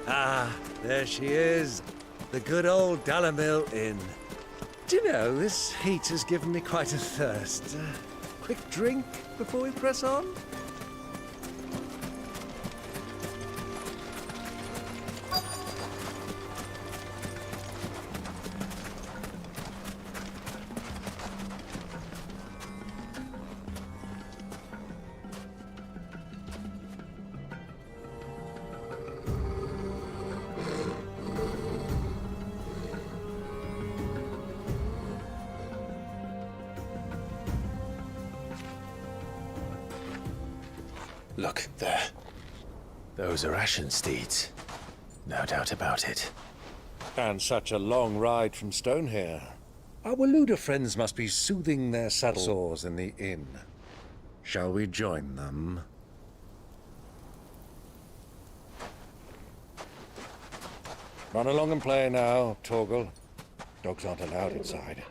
Ah, there she is. The good old Dalamil Inn. Do you know, this heat has given me quite a thirst. Quick drink before we press on? Look, there. Those are ashen steeds. No doubt about it. And such a long ride from Stone here. Our Waluda friends must be soothing their saddle sores in the inn. Shall we join them? Run along and play now, Torgal. Dogs aren't allowed inside.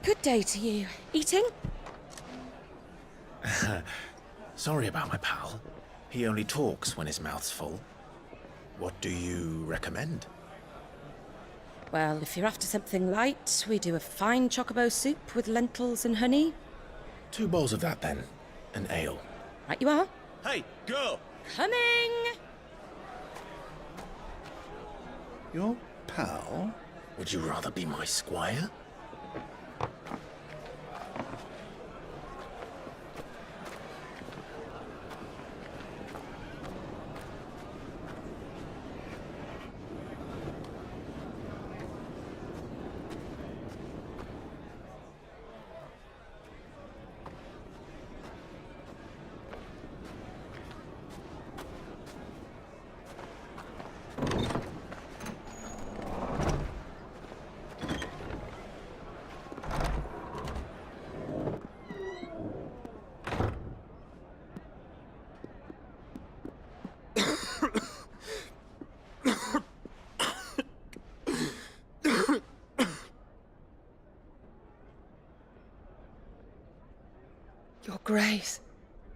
Good day to you. Eating? Sorry about my pal. He only talks when his mouth's full. What do you recommend? Well, if you're after something light, we do a fine chocobo soup with lentils and honey. 2 bowls of that, then. An ale. Right you are. Hey, girl! Coming! Your pal? Would you rather be my squire? Your Grace,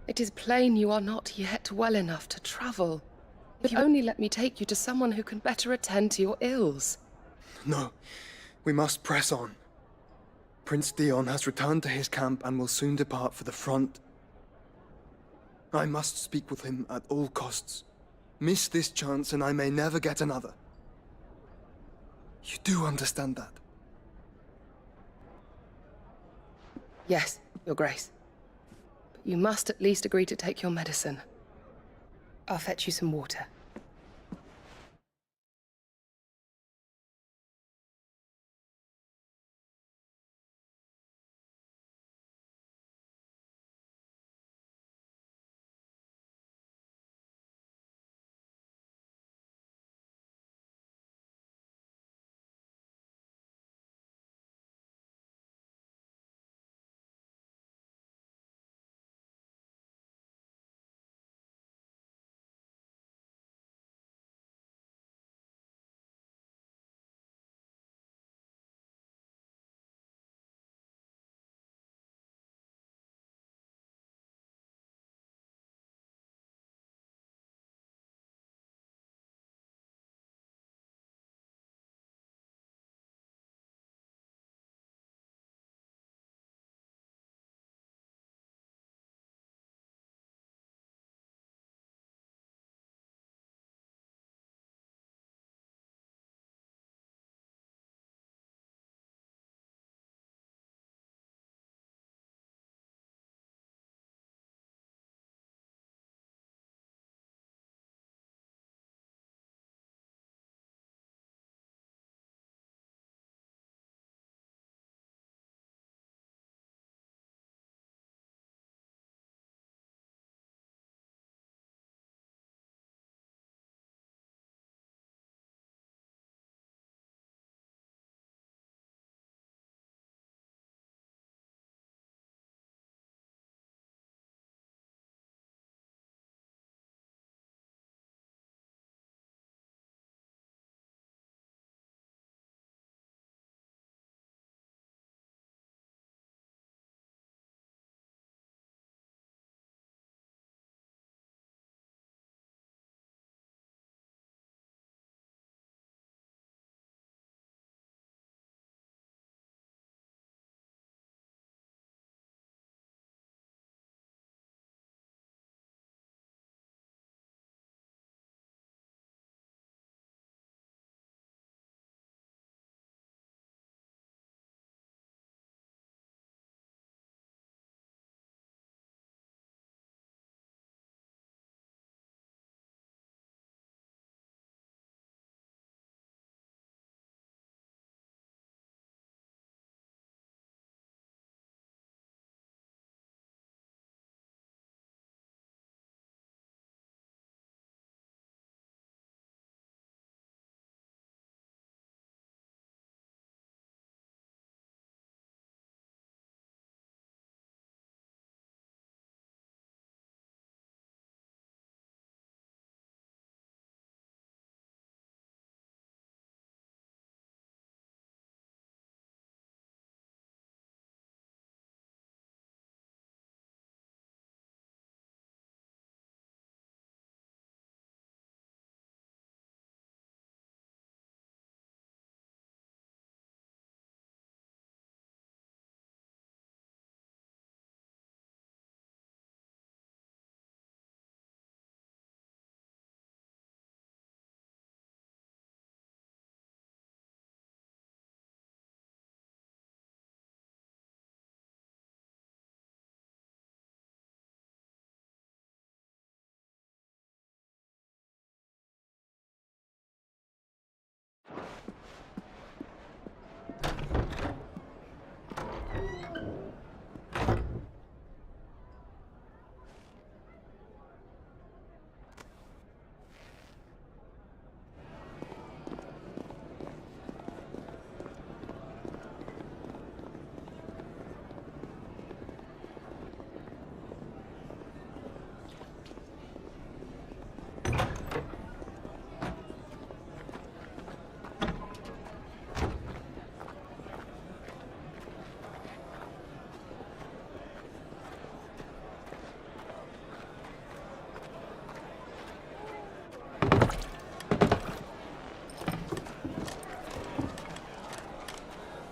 it is plain you are not yet well enough to travel. But only let me take you to someone who can better attend to your ills. No, we must press on. Prince Dion has returned to his camp and will soon depart for the front. I must speak with him at all costs. Miss this chance and I may never get another. You do understand that? Yes, Your Grace. But you must at least agree to take your medicine. I'll fetch you some water.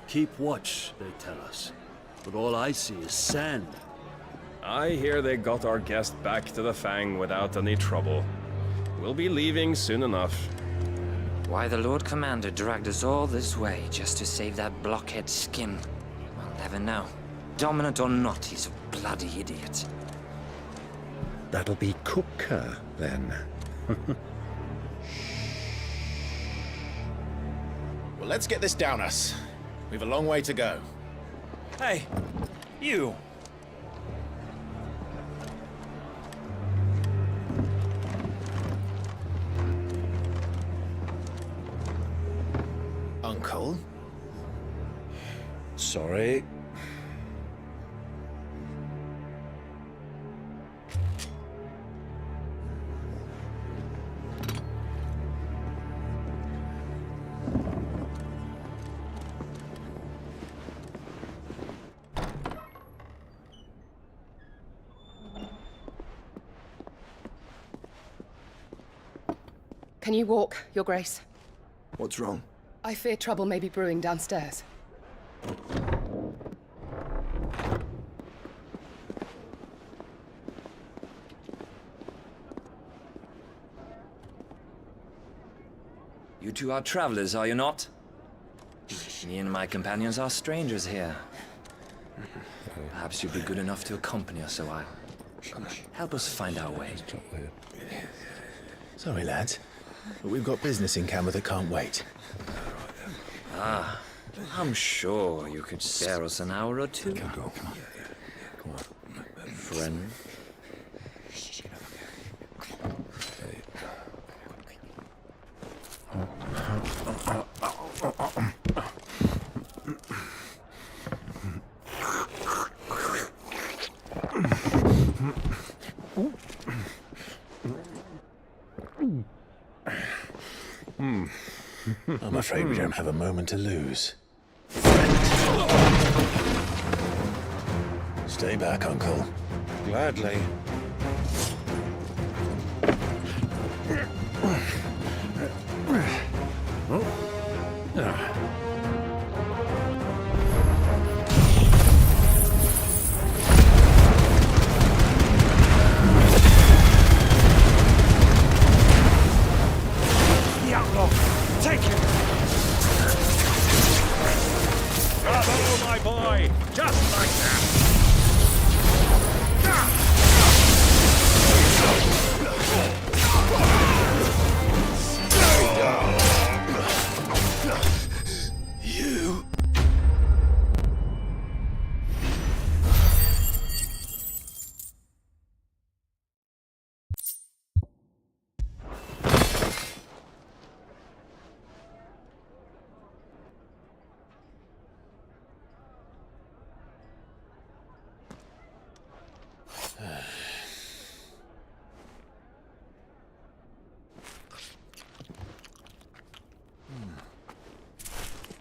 Keep watch, they tell us. But all I see is sand. I hear they got our guest back to the Fang without any trouble. We'll be leaving soon enough. Why the Lord Commander dragged us all this way just to save that blockhead skin, we'll never know. Dominant or not, he's a bloody idiot. That'll be Cooker, then. Well, let's get this down us. We've a long way to go. Hey, you! Uncle? Sorry. Can you walk, Your Grace? What's wrong? I fear trouble may be brewing downstairs. You two are travelers, are you not? Me and my companions are strangers here. Perhaps you'd be good enough to accompany us a while. Help us find our way. Sorry, lads. But we've got business in Camber that can't wait. Ah, I'm sure you could spare us an hour or two. Come on. Friend. I'm afraid we don't have a moment to lose. Stay back, Uncle. Gladly. The outlaw! Take him! Bravo, my boy! Just like that! You...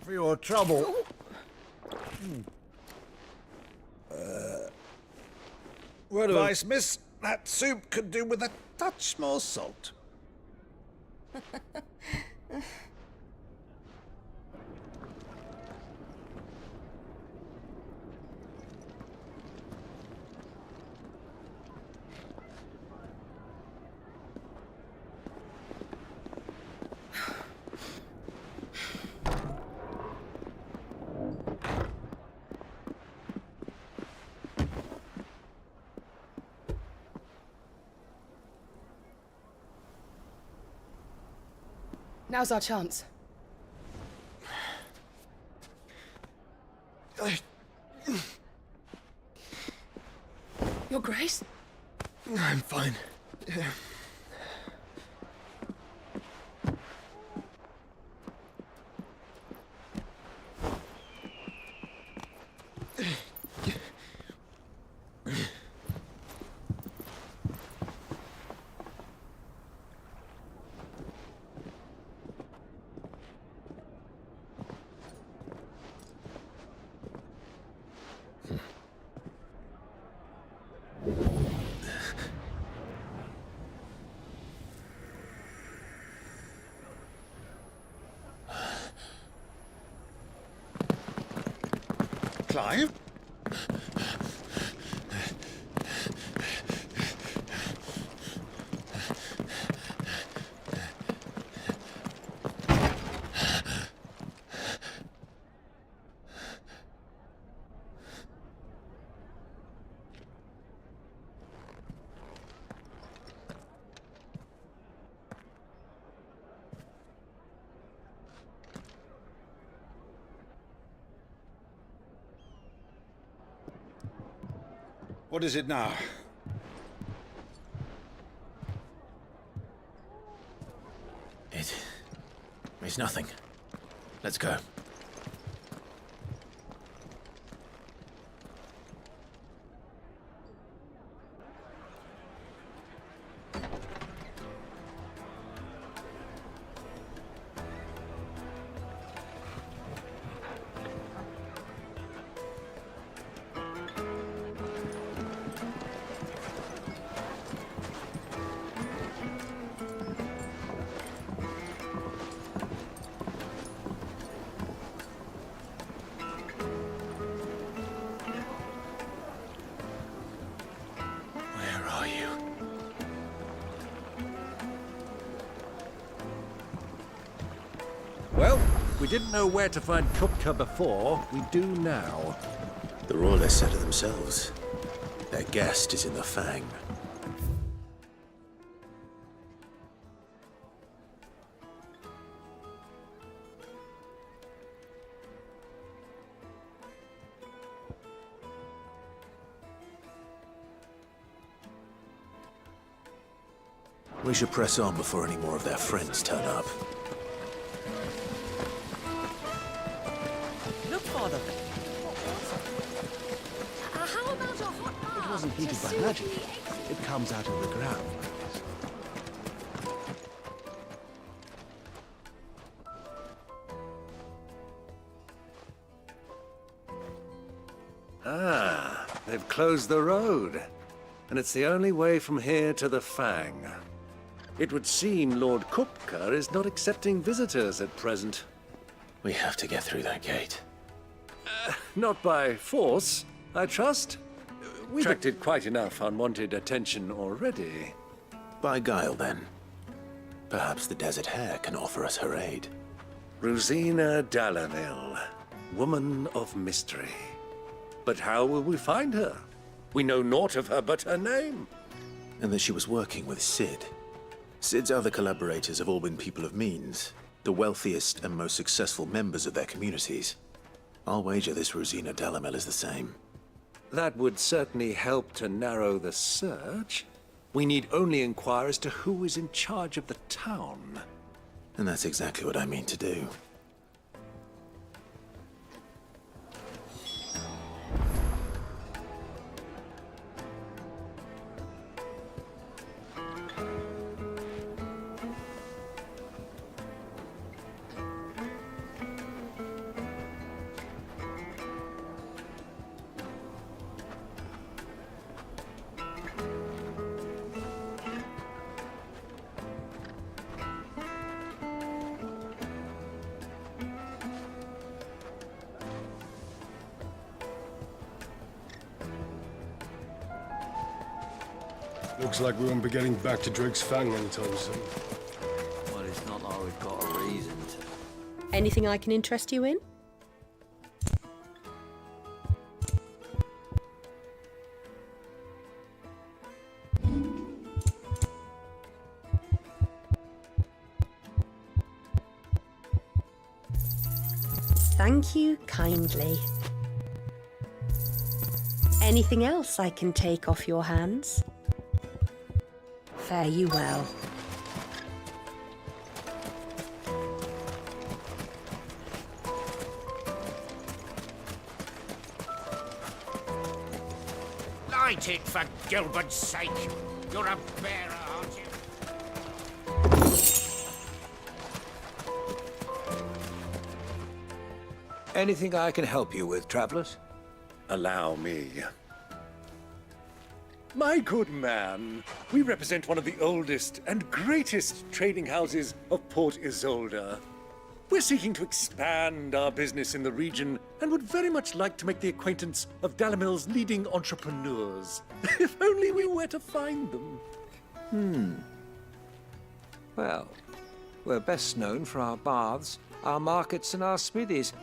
For your trouble. Word of ice, miss. That soup could do with a touch more salt. Now's our chance. Your Grace? I'm fine. Clive? What is it now? It's nothing. Let's go. Where are you? Well, we didn't know where to find Kupka before. We do now. The Royalists said it themselves. Their guest is in the Fang. We should press on before any more of their friends turn up. Look for them. How about a hot bath? It wasn't heated by magic. It comes out of the ground. Ah, they've closed the road. And it's the only way from here to the Fang. It would seem Lord Kupka is not accepting visitors at present. We have to get through that gate. Not by force, I trust. We've attracted quite enough unwanted attention already. By guile, then. Perhaps the Desert Hare can offer us her aid. Rosina Dalamil, woman of mystery. But how will we find her? We know naught of her but her name. And that she was working with Sid. Sid's other collaborators have all been people of means, the wealthiest and most successful members of their communities. I'll wager this Rosina Dalamel is the same. That would certainly help to narrow the search. We need only inquire as to who is in charge of the town. And that's exactly what I mean to do. Looks like we won't be getting back to Drake's Fang anytime soon. Well, it's not like we've got a reason to. Anything I can interest you in? Thank you kindly. Anything else I can take off your hands? Fare you well. Light it, for Gilbert's sake. You're a bearer, aren't you? Anything I can help you with, travelers? Allow me. My good man, we represent one of the oldest and greatest trading houses of Port Isolde. We're seeking to expand our business in the region and would very much like to make the acquaintance of Dalamil's leading entrepreneurs. If only we were to find them. Well, we're best known for our baths, our markets, and our smithies.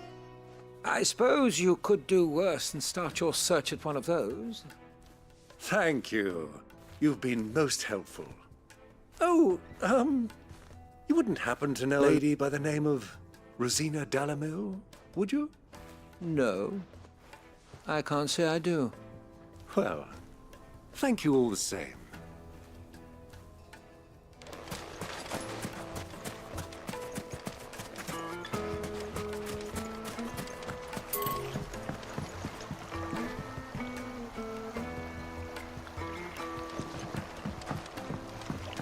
I suppose you could do worse than start your search at one of those. Thank you. You've been most helpful. Oh, you wouldn't happen to know a lady by the name of Rosina Dalamil, would you? No, I can't say I do. Well, thank you all the same.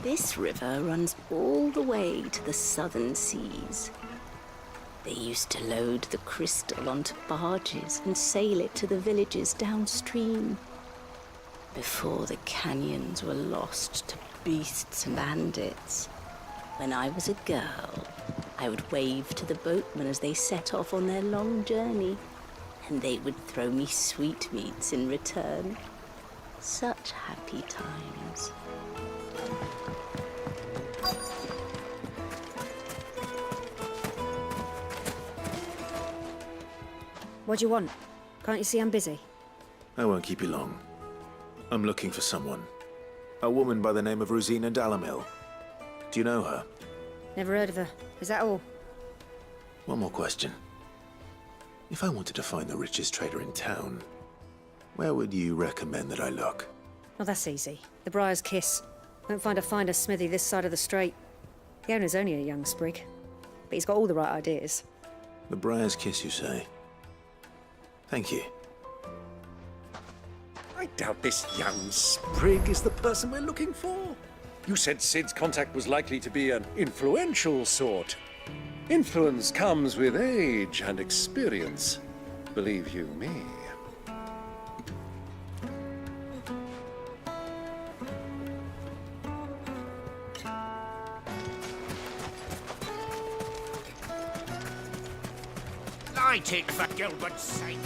This river runs all the way to the southern seas. They used to load the crystal onto barges and sail it to the villages downstream. Before the canyons were lost to beasts and bandits. When I was a girl, I would wave to the boatmen as they set off on their long journey, and they would throw me sweetmeats in return. Such happy times. What do you want? Can't you see I'm busy? I won't keep you long. I'm looking for someone. A woman by the name of Rosina Dalamil. Do you know her? Never heard of her. Is that all? One more question. If I wanted to find the richest trader in town, where would you recommend that I look? Well, that's easy. The Briar's Kiss. Won't find a finer smithy this side of the strait. The owner's only a young sprig, but he's got all the right ideas. The Briar's Kiss, you say? Thank you. I doubt this young sprig is the person we're looking for. You said Sid's contact was likely to be an influential sort. Influence comes with age and experience, believe you me. Light it, for Gilbert's sake.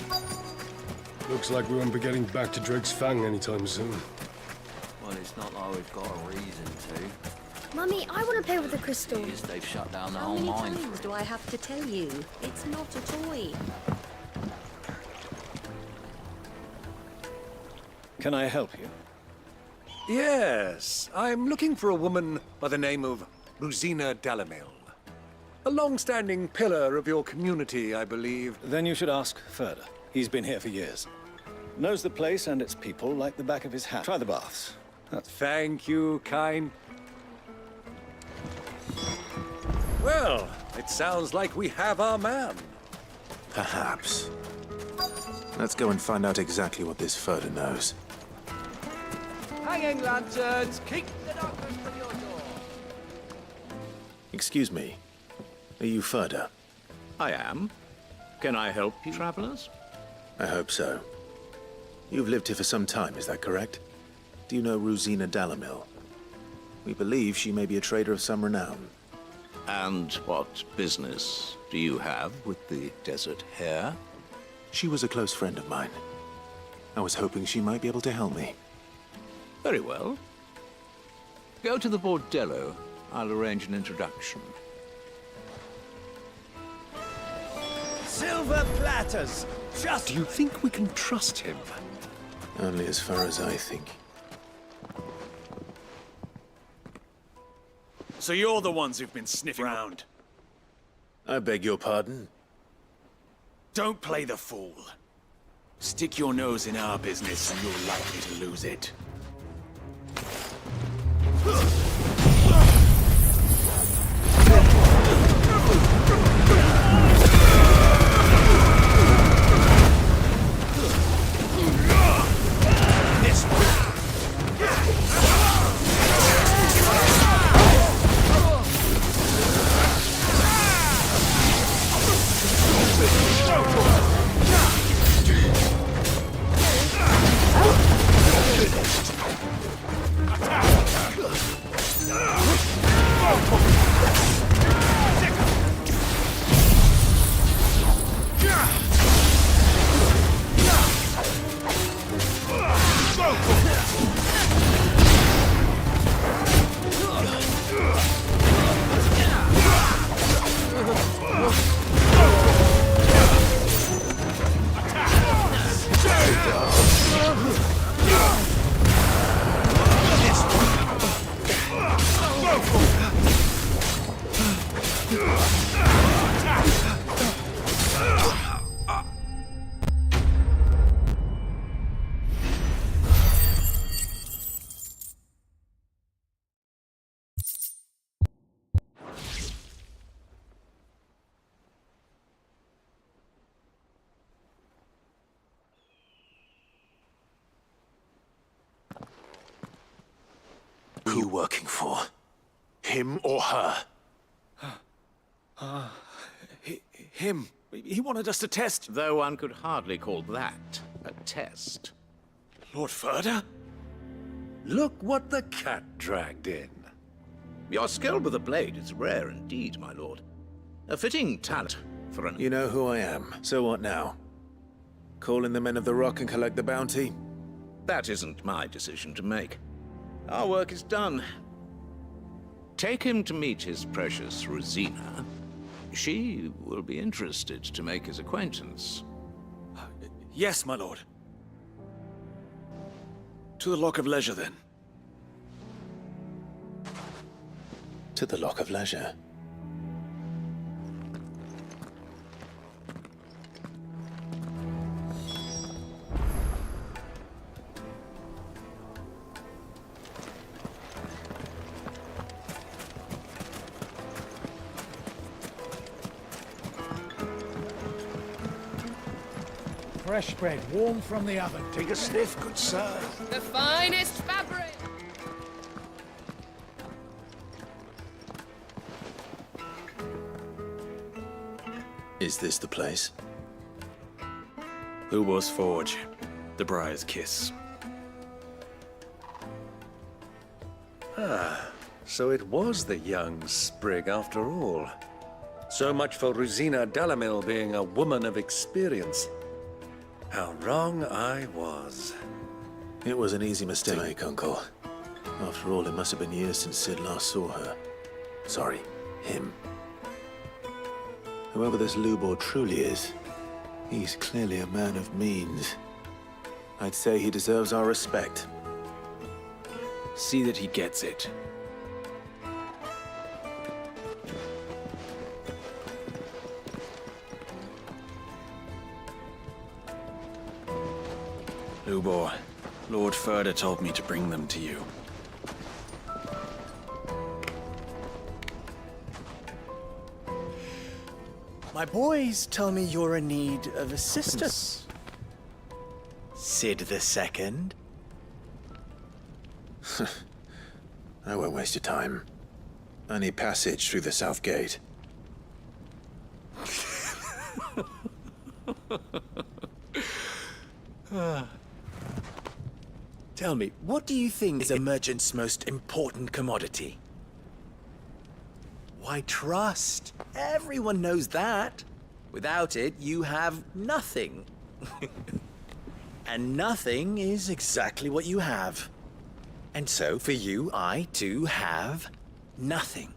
Looks like we won't be getting back to Drake's Fang anytime soon. Well, it's not like we've got a reason to. Mummy, I want to play with the crystal. Because they've shut down the How whole many mine. times do I have to tell you? It's not a toy. Can I help you? Yes, I'm looking for a woman by the name of Rosina Dalamil. A long-standing pillar of your community, I believe. Then you should ask Furder. He's been here for years. Knows the place and its people like the back of his hand. Try the baths. Thank you, kind. Well, it sounds like we have our man. Perhaps. Let's go and find out exactly what this Furder knows. Hanging lanterns, keep the darkness from your door. Excuse me. Are you Furder? I am. Can I help you, travelers? I hope so. You've lived here for some time, is that correct? Do you know Rosina Dalamil? We believe she may be a trader of some renown. And what business do you have with the desert hare? She was a close friend of mine. I was hoping she might be able to help me. Very well. Go to the bordello. I'll arrange an introduction. Silver platters! Just... Do you think we can trust him? Only as far as I think. So you're the ones who've been sniffing around. I beg your pardon? Don't play the fool. Stick your nose in our business and you're likely to lose it. are you working for? Him or her? Him. He wanted us to test. Though one could hardly call that a test. Lord Ferda? Look what the cat dragged in. Your skill with a blade is rare indeed, my lord. A fitting talent for an... You know who I am, so what now? Call in the men of the Rock and collect the bounty? That isn't my decision to make. Our work is done. Take him to meet his precious Rosina. She will be interested to make his acquaintance. Yes, my lord. To the Lock of Leisure, then. To the Lock of Leisure. Fresh bread, warm from the oven. Take a sniff, good sir. The finest fabric! Is this the place? Lubor's Forge. The Briar's Kiss. Ah, so it was the young sprig after all. So much for Rosina Dalamil being a woman of experience. How wrong I was. It was an easy mistake, Uncle. After all, it must have been years since Sid last saw her. Sorry, him. Whoever this Lubor truly is, he's clearly a man of means. I'd say he deserves our respect. See that he gets it. Lubor, Lord Ferda told me to bring them to you. My boys tell me you're in need of assistance. Sid the Second? I won't waste your time. I need passage through the south gate. Tell me, what do you think is a merchant's most important commodity? Why, trust. Everyone knows that. Without it, you have nothing. And nothing is exactly what you have. And so, for you, I, too, have nothing.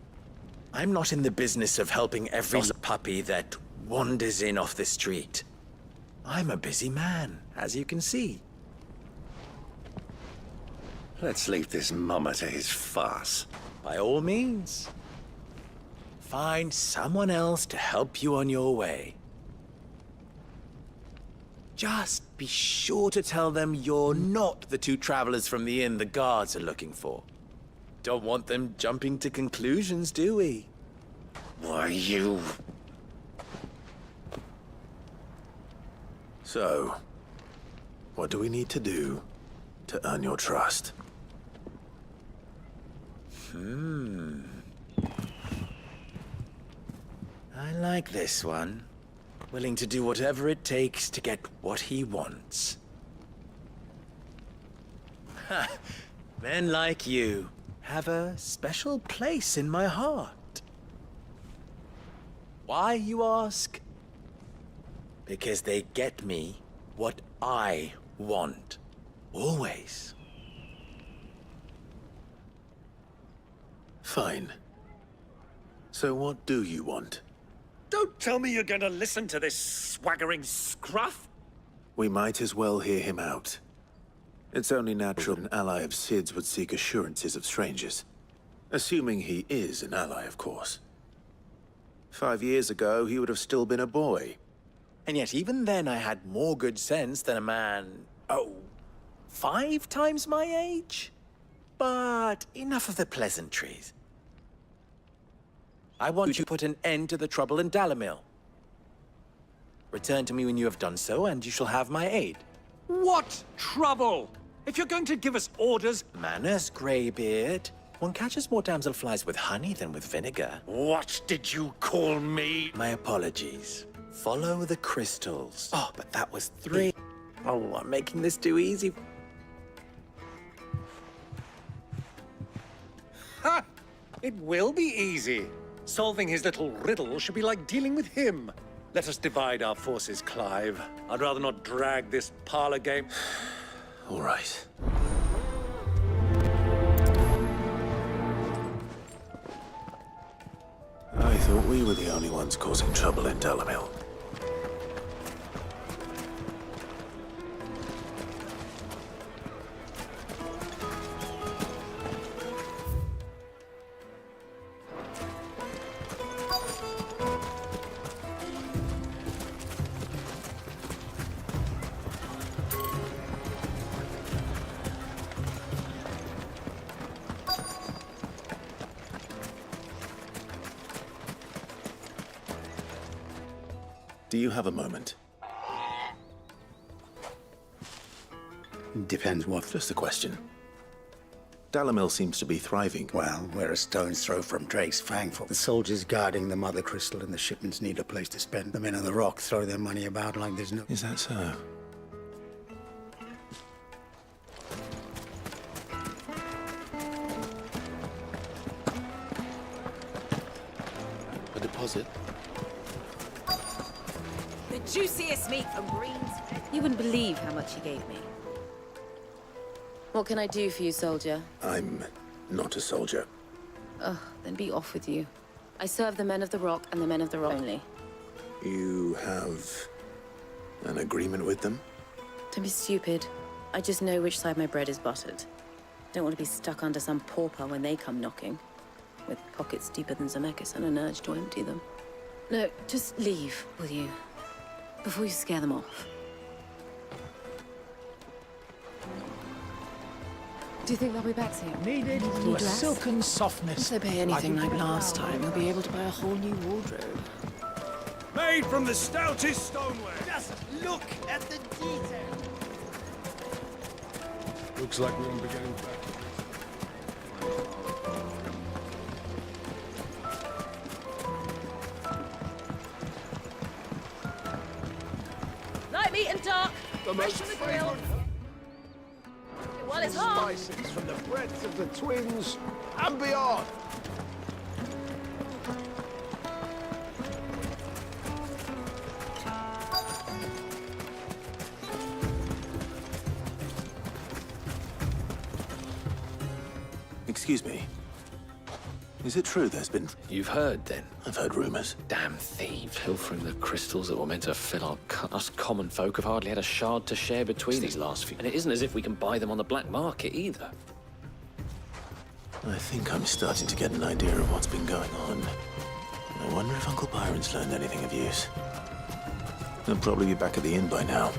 I'm not in the business of helping every puppy that wanders in off the street. I'm a busy man, as you can see. Let's leave this mummer to his farce. By all means. Find someone else to help you on your way. Just be sure to tell them you're not the two travelers from the inn the guards are looking for. Don't want them jumping to conclusions, do we? Why, you... So, what do we need to do to earn your trust? I like this one. Willing to do whatever it takes to get what he wants. Ha! Men like you have a special place in my heart. Why, you ask? Because they get me what I want. Always. Fine. So what do you want? Don't tell me you're going to listen to this swaggering scruff! We might as well hear him out. It's only natural an ally of Sid's would seek assurances of strangers. Assuming he is an ally, of course. 5 years ago, he would have still been a boy. And yet even then I had more good sense than a man, 5 times my age? But enough of the pleasantries. I want you to put an end to the trouble in Dalamil. Return to me when you have done so, and you shall have my aid. What trouble? If you're going to give us orders... Manners, Greybeard. One catches more damselflies with honey than with vinegar. What did you call me? My apologies. Follow the crystals. Oh, but that was 3. Oh, I'm making this too easy. Ha! It will be easy. Solving his little riddle should be like dealing with him. Let us divide our forces, Clive. I'd rather not drag this parlor game. All right. I thought we were the only ones causing trouble in Dalamil. Do you have a moment? Depends what. Just a question. Dalamil seems to be thriving. Well, we're a stone's throw from Drake's Fang. For the soldiers guarding the Mother Crystal and the shipments need a place to spend. The men on the rock throw their money about like there's no... Is that so? A deposit? The juiciest meat from Greens. You wouldn't believe how much he gave me. What can I do for you, soldier? I'm not a soldier. Ugh, then be off with you. I serve the men of the Rock and the men of the Rock only. You have an agreement with them? Don't be stupid. I just know which side my bread is buttered. Don't want to be stuck under some pauper when they come knocking. With pockets deeper than Zemeckis and an urge to empty them. No, just leave, will you? Before you scare them off. Do you think they'll be back soon? Needed to a silken softness. If they pay anything like last time, you'll be able to buy a whole new wardrobe. Made from the stoutest stoneware. Just look at the detail. Looks like we're getting back. Light meat and dark. The Fresh most from the grill. While it's hot. Spices from the breadth of the twins and beyond. Excuse me. Is it true there's been... You've heard, then? I've heard rumors. Damn thieves, pilfering the crystals that were meant to fill our us common folk have hardly had a shard to share between these last few. And it isn't as if we can buy them on the black market, either. I think I'm starting to get an idea of what's been going on. I wonder if Uncle Byron's learned anything of use. He'll probably be back at the inn by now.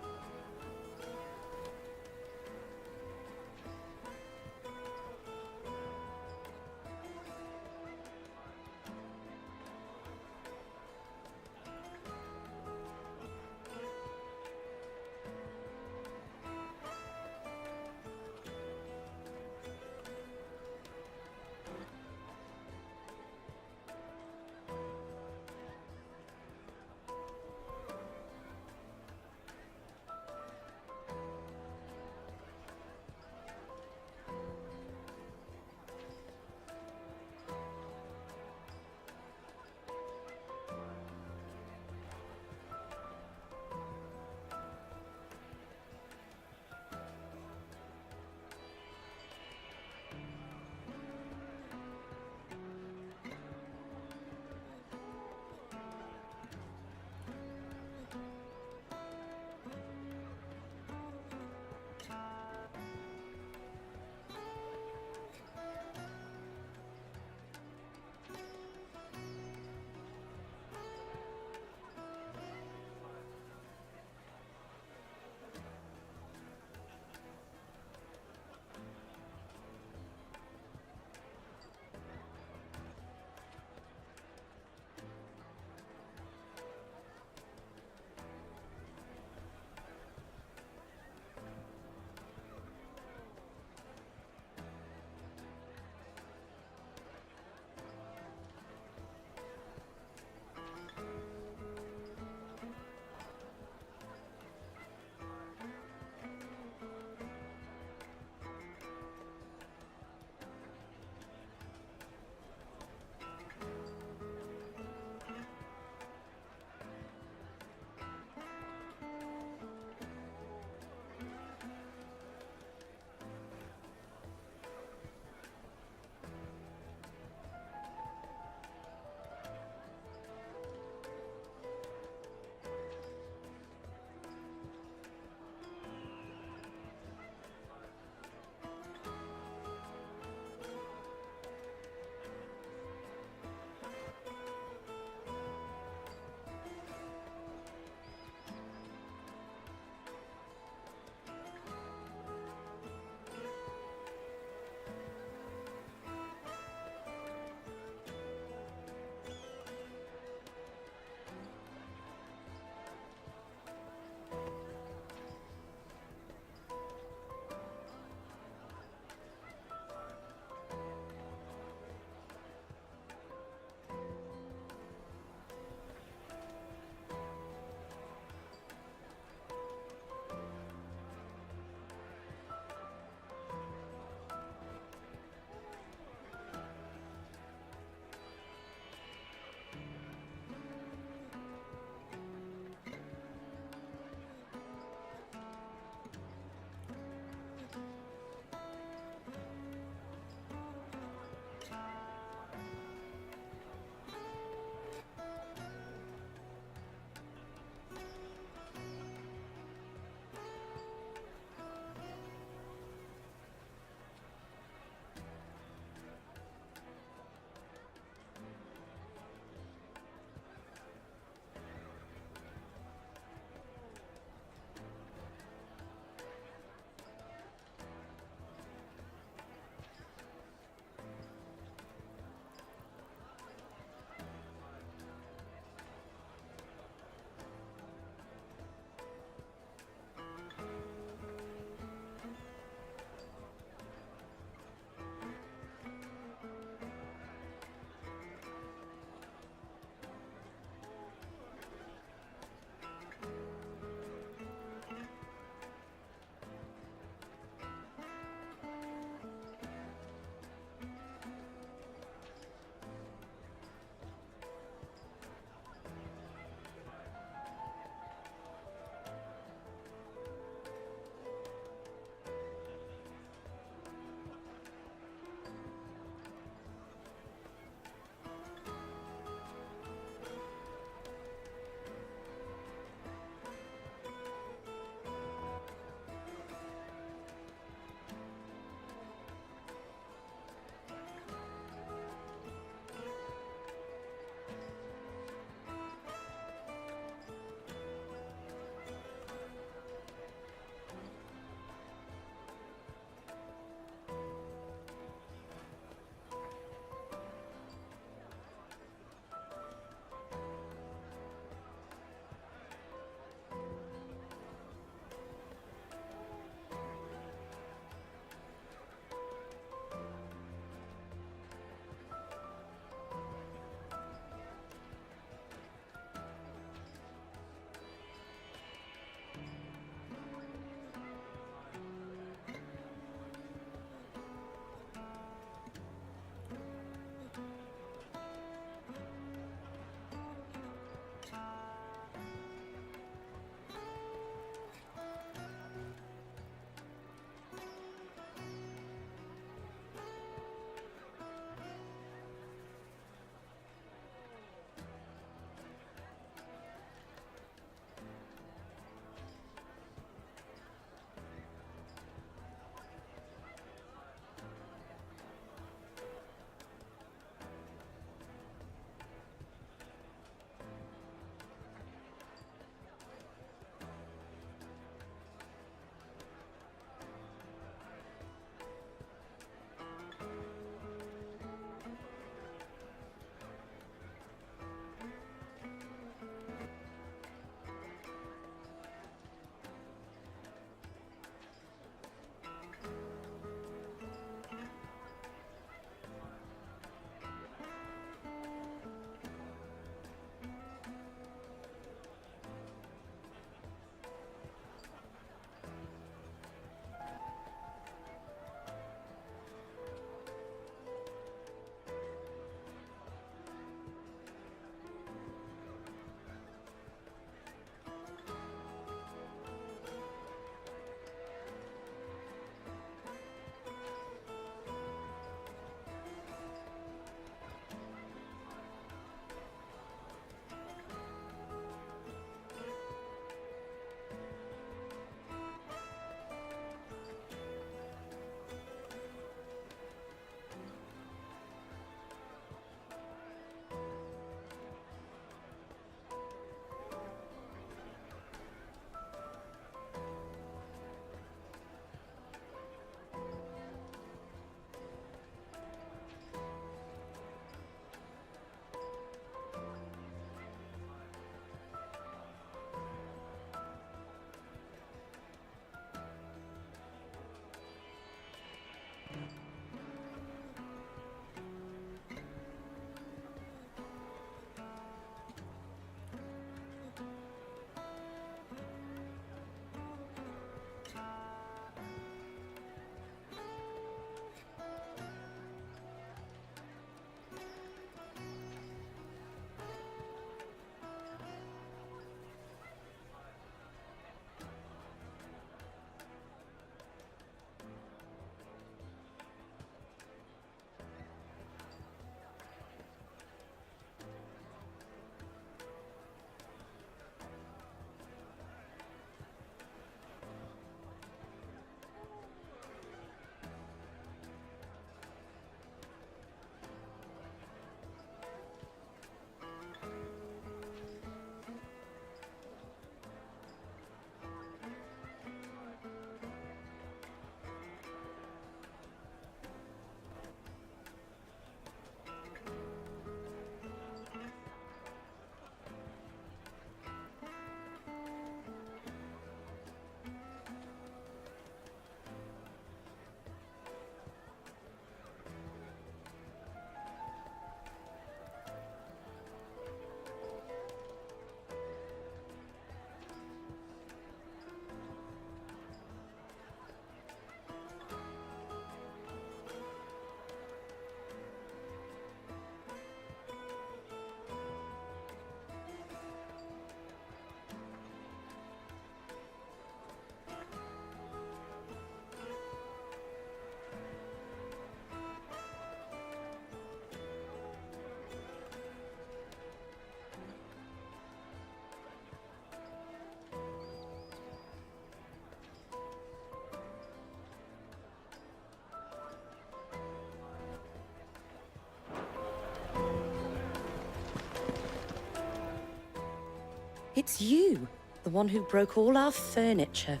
It's you, the one who broke all our furniture.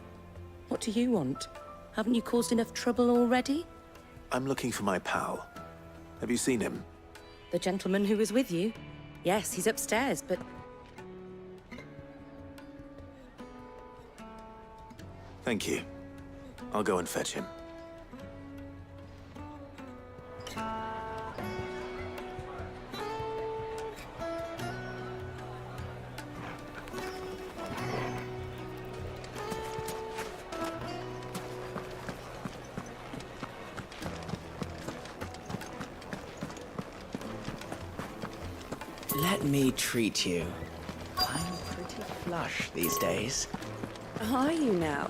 What do you want? Haven't you caused enough trouble already? I'm looking for my pal. Have you seen him? The gentleman who was with you? Yes, he's upstairs, but... Thank you. I'll go and fetch him. Let me treat you. I'm pretty flush these days. Are you now?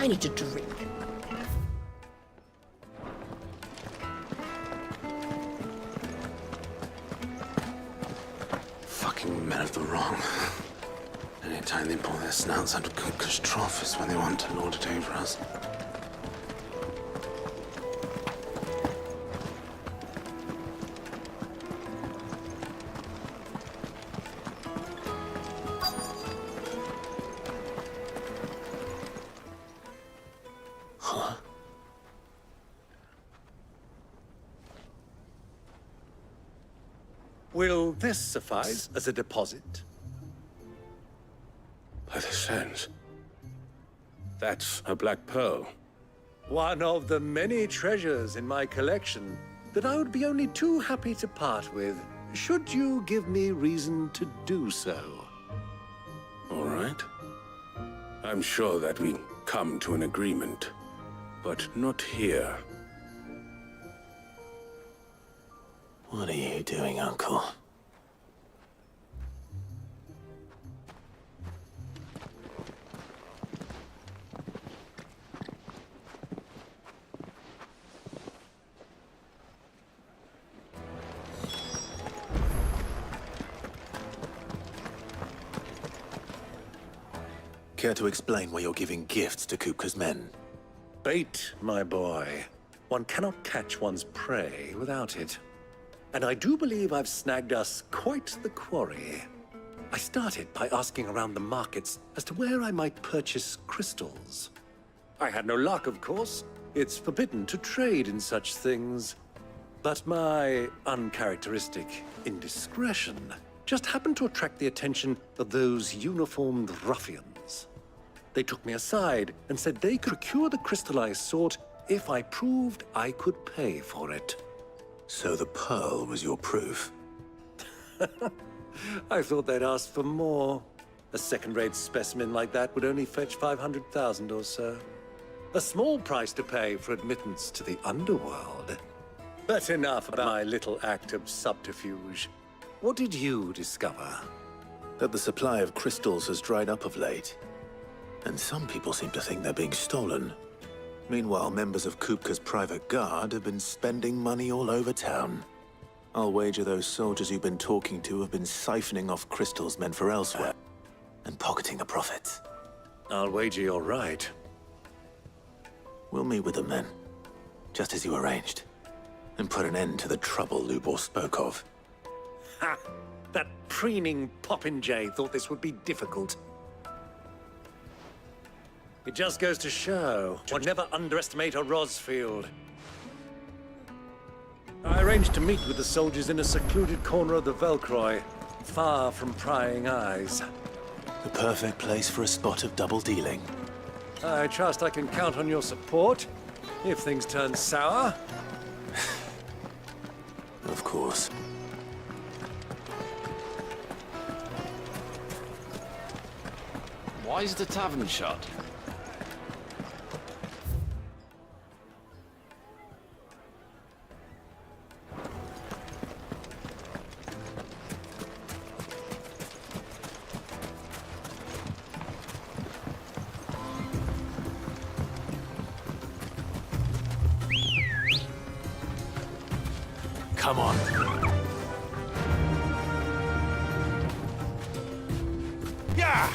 I need to drink. Fucking men of the wrong. Anytime they pull their snouts out of Kupka's trough is when they want to lord it over us. Will this suffice as a deposit? By the sands. That's a black pearl. One of the many treasures in my collection that I would be only too happy to part with, should you give me reason to do so. All right. I'm sure that we come to an agreement, but not here. What are you doing, Uncle? Care to explain why you're giving gifts to Kupka's men? Bait, my boy. One cannot catch one's prey without it. And I do believe I've snagged us quite the quarry. I started by asking around the markets as to where I might purchase crystals. I had no luck, of course. It's forbidden to trade in such things. But my uncharacteristic indiscretion just happened to attract the attention of those uniformed ruffians. They took me aside and said they could procure the crystal I sought if I proved I could pay for it. So the pearl was your proof? I thought they'd ask for more. A second-rate specimen like that would only fetch 500,000 or so. A small price to pay for admittance to the underworld. But enough about my little act of subterfuge. What did you discover? That the supply of crystals has dried up of late. And some people seem to think they're being stolen. Meanwhile, members of Kupka's private guard have been spending money all over town. I'll wager those soldiers you've been talking to have been siphoning off crystals meant for elsewhere, and pocketing the profits. I'll wager you're right. We'll meet with them then, just as you arranged, and put an end to the trouble Lubor spoke of. Ha! That preening popinjay thought this would be difficult. It just goes to show, one never underestimate a Rosfield. I arranged to meet with the soldiers in a secluded corner of the Velcroy, far from prying eyes. The perfect place for a spot of double dealing. I trust I can count on your support, if things turn sour. Of course. Why is the tavern shut? Come on. Yeah!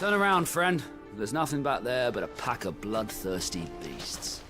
Turn around, friend. There's nothing back there but a pack of bloodthirsty beasts.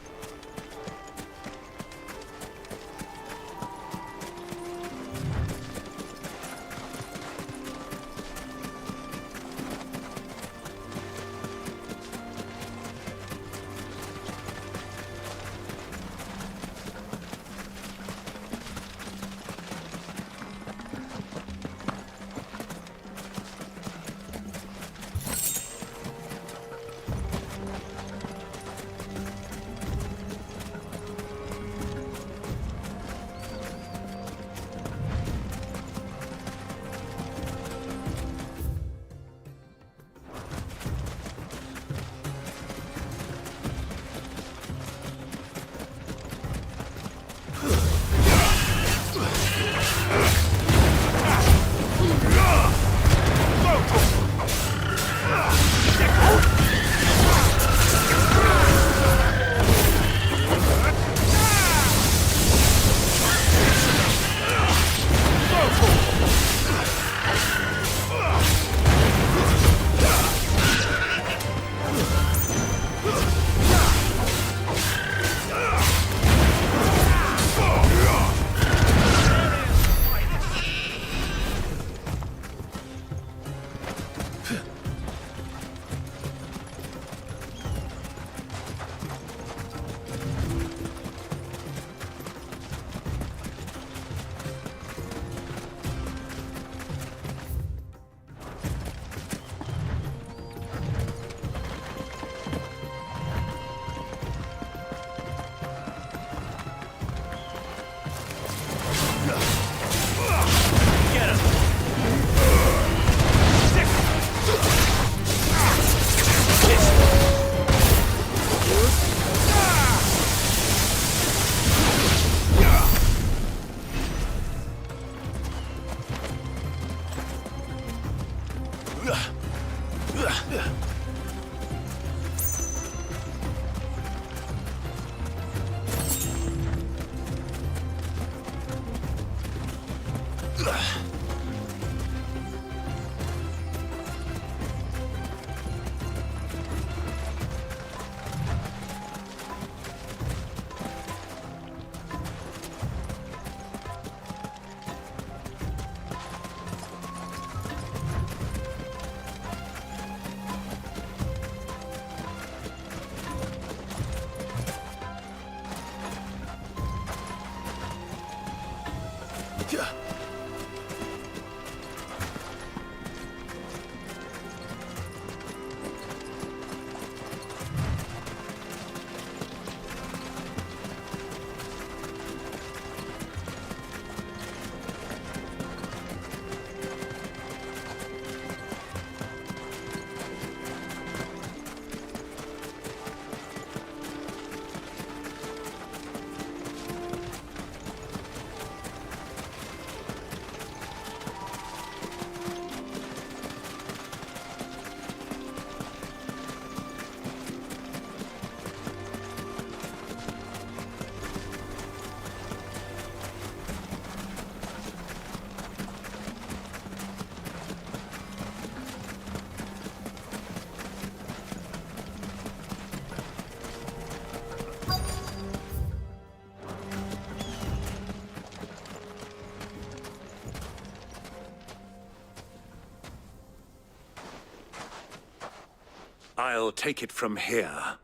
I'll take it from here.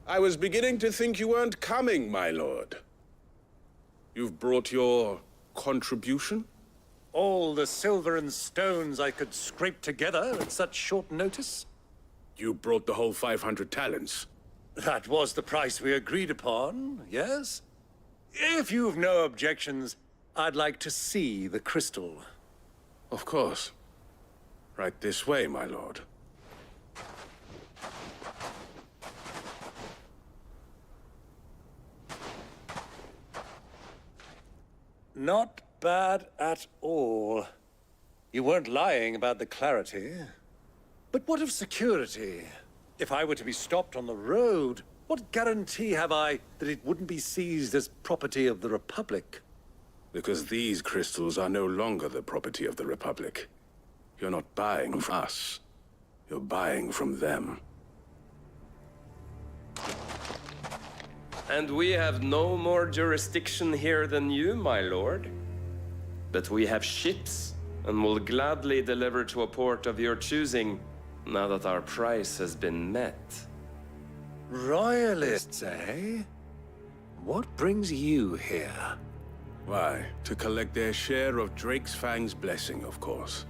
I was beginning to think you weren't coming, my lord. You've brought your contribution? All the silver and stones I could scrape together at such short notice? You brought the whole 500 talents. That was the price we agreed upon, yes? If you've no objections, I'd like to see the crystal. Of course. Right this way, my lord. Not bad at all. You weren't lying about the clarity. But what of security? If I were to be stopped on the road, what guarantee have I that it wouldn't be seized as property of the Republic? Because these crystals are no longer the property of the Republic. You're not buying from us. You're buying from them. And we have no more jurisdiction here than you, my lord. But we have ships, and will gladly deliver to a port of your choosing, now that our price has been met. Royalists, eh? What brings you here? Why, to collect their share of Drake's Fang's blessing, of course.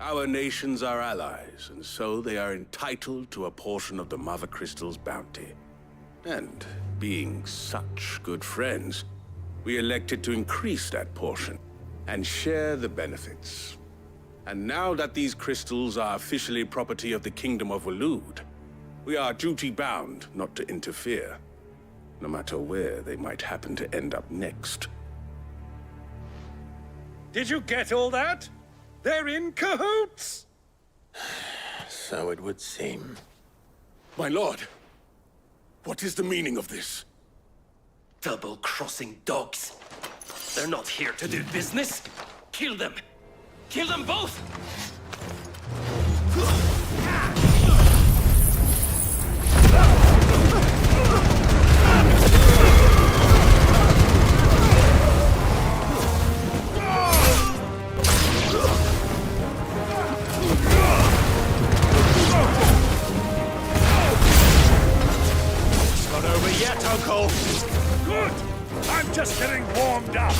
Our nations are allies, and so they are entitled to a portion of the Mother Crystal's bounty. And being such good friends, we elected to increase that portion and share the benefits. And now that these crystals are officially property of the Kingdom of Waloed, we are duty-bound not to interfere, no matter where they might happen to end up next. Did you get all that? They're in cahoots! So it would seem. My lord, what is the meaning of this? Double-crossing dogs. They're not here to do business. Kill them. Kill them both! It's not over yet, Uncle! Good! I'm just getting warmed up!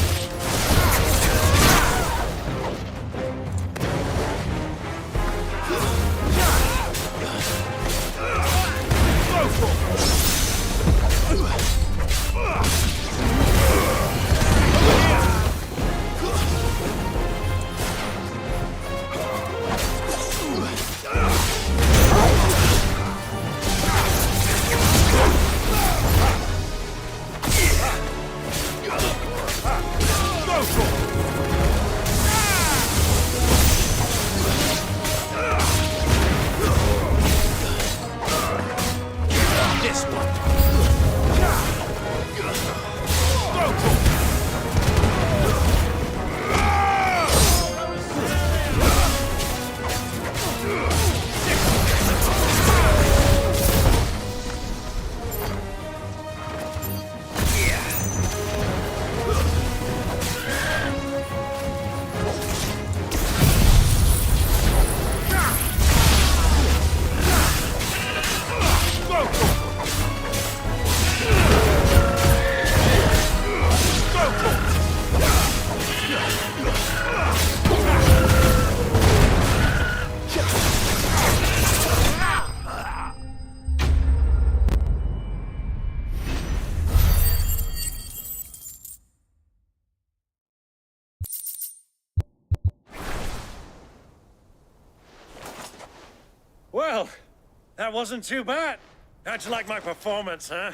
That wasn't too bad. How'd you like my performance, huh?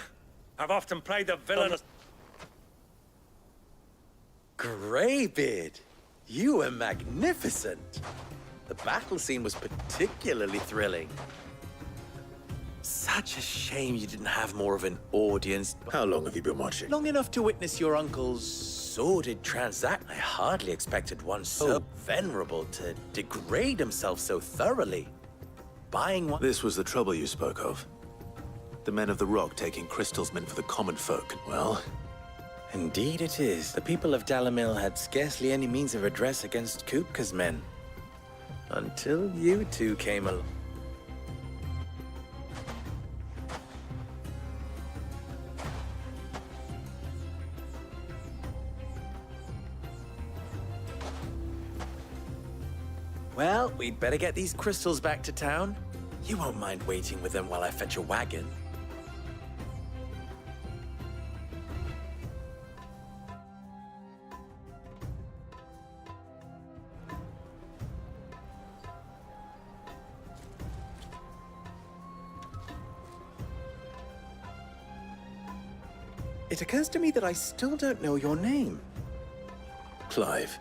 I've often played the villain. Greybeard, you were magnificent. The battle scene was particularly thrilling. Such a shame you didn't have more of an audience. How long have you been watching? Long enough to witness your uncle's sordid transaction. I hardly expected one so venerable to degrade himself so thoroughly. Buying one. This was the trouble you spoke of. The men of the Rock taking crystals meant for the common folk. Well, indeed it is. The people of Dalamil had scarcely any means of redress against Kupka's men. Until you two came along. Well, we'd better get these crystals back to town. You won't mind waiting with them while I fetch a wagon. It occurs to me that I still don't know your name. Clive.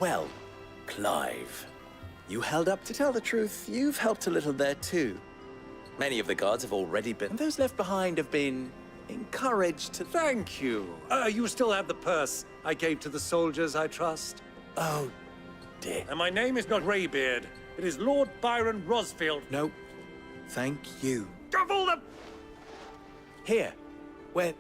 Well, Clive, you held up. To tell the truth, you've helped a little there too. Many of the guards have already been, and those left behind have been encouraged to... Thank you. You still have the purse I gave to the soldiers, I trust? Oh, dear. And my name is not Greybeard. It is Lord Byron Rosfield. No, thank you. Of all the... Here, where...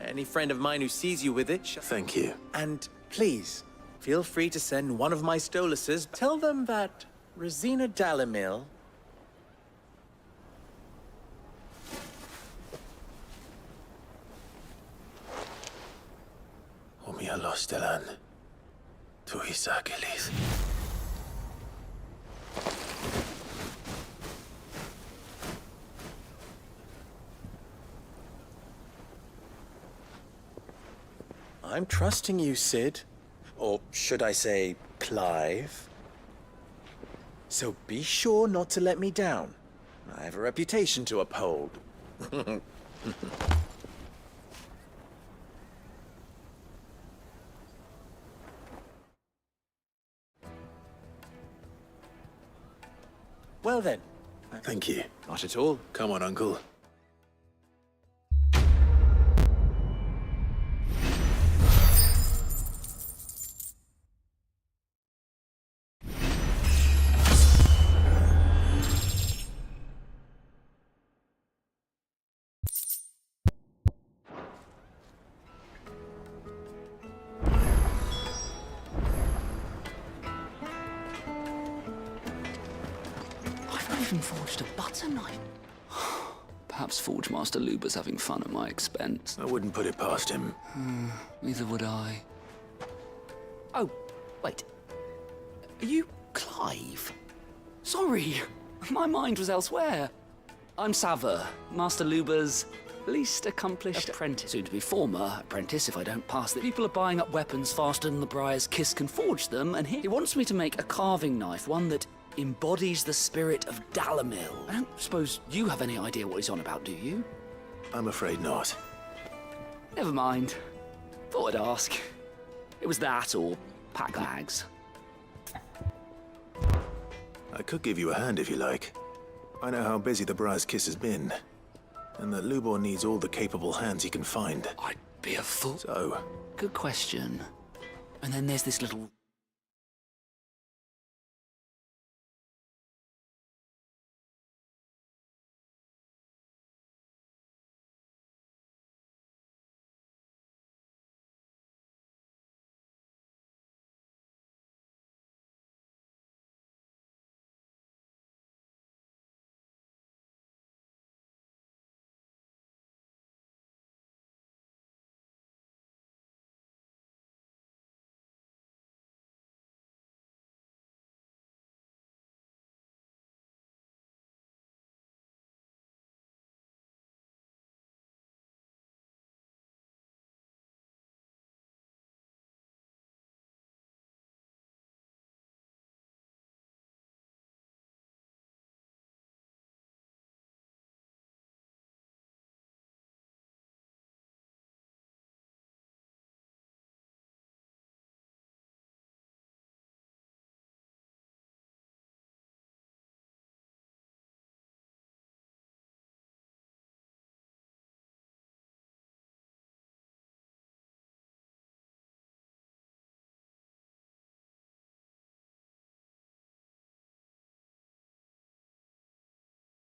Any friend of mine who sees you with it... Thank you. And please, feel free to send one of my Stoluses. Tell them that Rosina Dalamil... Omia los delan. Tu isakelis. I'm trusting you, Sid. Or should I say, Clive. So be sure not to let me down. I have a reputation to uphold. Well then. Thank you. Not at all. Come on, Uncle. Forged a butter knife. Perhaps Forge Master Luber's having fun at my expense. I wouldn't put it past him. Neither would I. Oh, wait. Are you Clive? Sorry, my mind was elsewhere. I'm Sava, Master Luber's least accomplished apprentice. Soon to be former apprentice if I don't pass the... People are buying up weapons faster than the Briar's Kiss can forge them, and he wants me to make a carving knife, one that embodies the spirit of Dalamil. I don't suppose you have any idea what he's on about, do you? I'm afraid not. Never mind. Thought I'd ask. It was that or pack bags. I could give you a hand if you like. I know how busy the Briar's Kiss has been, and that Lubor needs all the capable hands he can find. I'd be a fool. So? Good question. And then there's this little